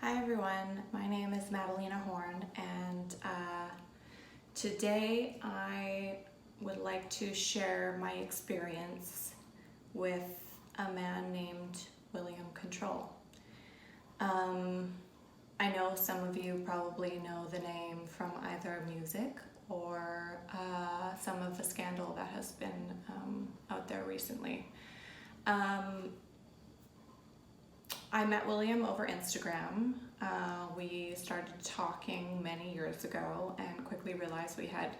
Hi everyone, my name is Madalena Horn, and today I would like to share my experience with a man named William Control. I know some of you probably know the name from either music or some of the scandal that has been out there recently. I met William over Instagram. We started talking many years ago and quickly realized we had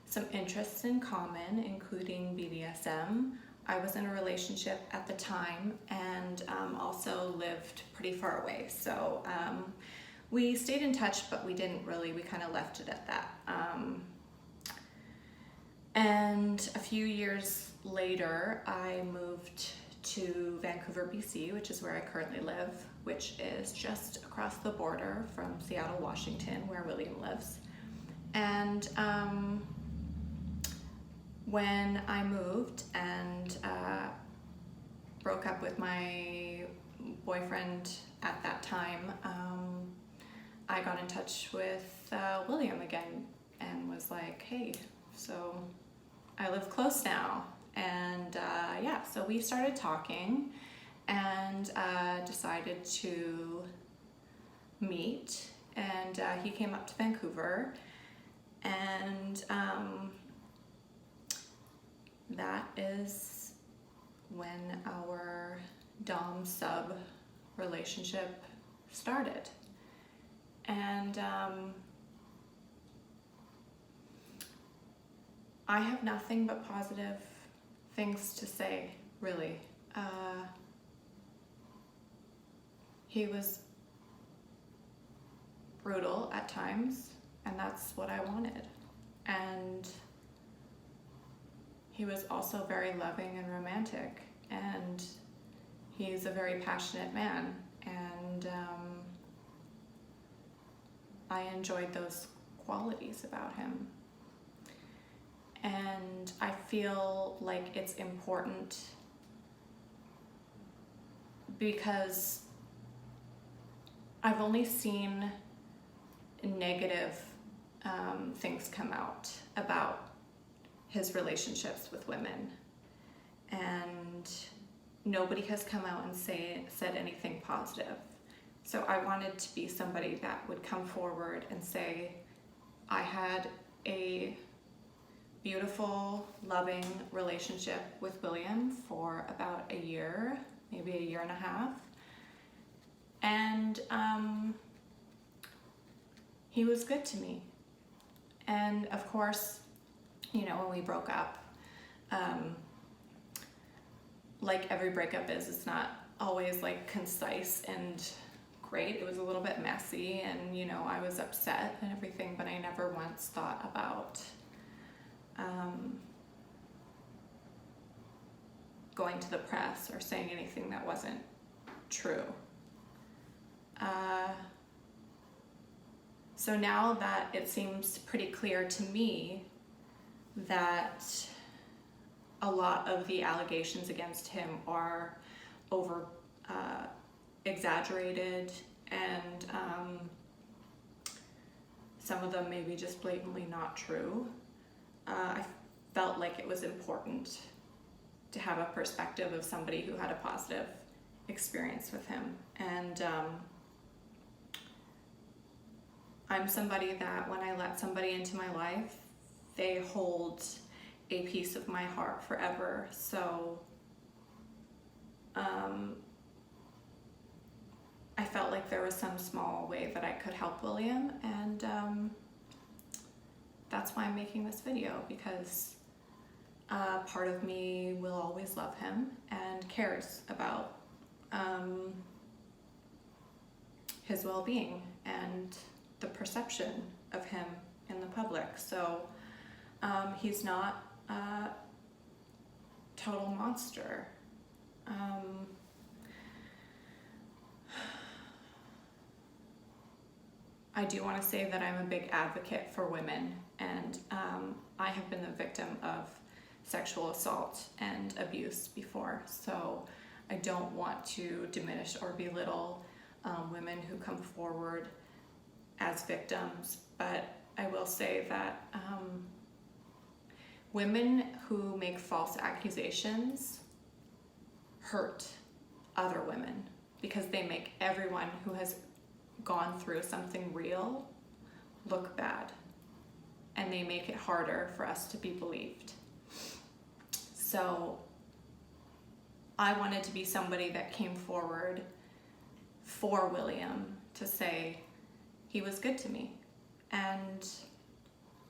some interests in common, including BDSM. I was in a relationship at the time and also lived pretty far away. So we stayed in touch, but we didn't really, we kind of left it at that. And a few years later, I moved to Vancouver, BC, which is where I currently live, which is just across the border from Seattle, Washington, where William lives. And when I moved and broke up with my boyfriend at that time, I got in touch with William again and was like, hey, so I live close now. And yeah, so we started talking and decided to meet, and he came up to Vancouver, and that is when our dom-sub relationship started. And I have nothing but positive things to say, really. He was brutal at times, and that's what I wanted. And he was also very loving and romantic, and he's a very passionate man, and I enjoyed those qualities about him. And I feel like it's important because I've only seen negative things come out about his relationships with women, and nobody has come out and said anything positive. So I wanted to be somebody that would come forward and say, I had a beautiful, loving relationship with William for about a year, maybe a year and a half. And he was good to me. And of course, you know, when we broke up, like every breakup is, it's not always like concise and great. It was a little bit messy, and you know, I was upset and everything, but I never once thought about going to the press or saying anything that wasn't true. So now that it seems pretty clear to me that a lot of the allegations against him are over exaggerated, and some of them maybe just blatantly not true, I felt like it was important to have a perspective of somebody who had a positive experience with him. And I'm somebody that when I let somebody into my life, they hold a piece of my heart forever. So I felt like there was some small way that I could help William, and that's why I'm making this video, because part of me will always love him and cares about his well-being and the perception of him in the public. So he's not a total monster. I do want to say that I'm a big advocate for women, and I have been the victim of sexual assault and abuse before, so I don't want to diminish or belittle women who come forward as victims, but I will say that women who make false accusations hurt other women because they make everyone who has gone through something real look bad, and they make it harder for us to be believed. So I wanted to be somebody that came forward for William to say he was good to me, and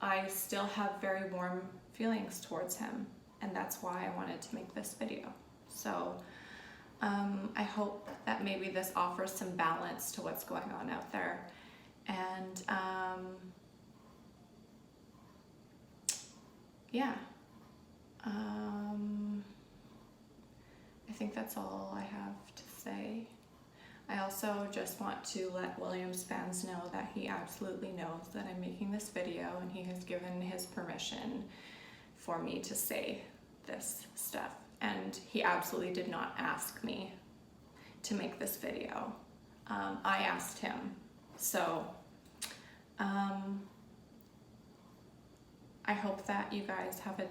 I still have very warm feelings towards him, and that's why I wanted to make this video. So I hope that maybe this offers some balance to what's going on out there. And yeah, I think that's all I have to say. I also just want to let William's fans know that he absolutely knows that I'm making this video, and he has given his permission for me to say this stuff. And he absolutely did not ask me to make this video. I asked him. So I hope that you guys have a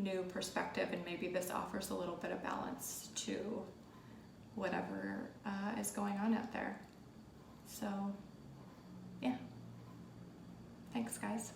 new perspective, and maybe this offers a little bit of balance to whatever is going on out there. So yeah, thanks guys.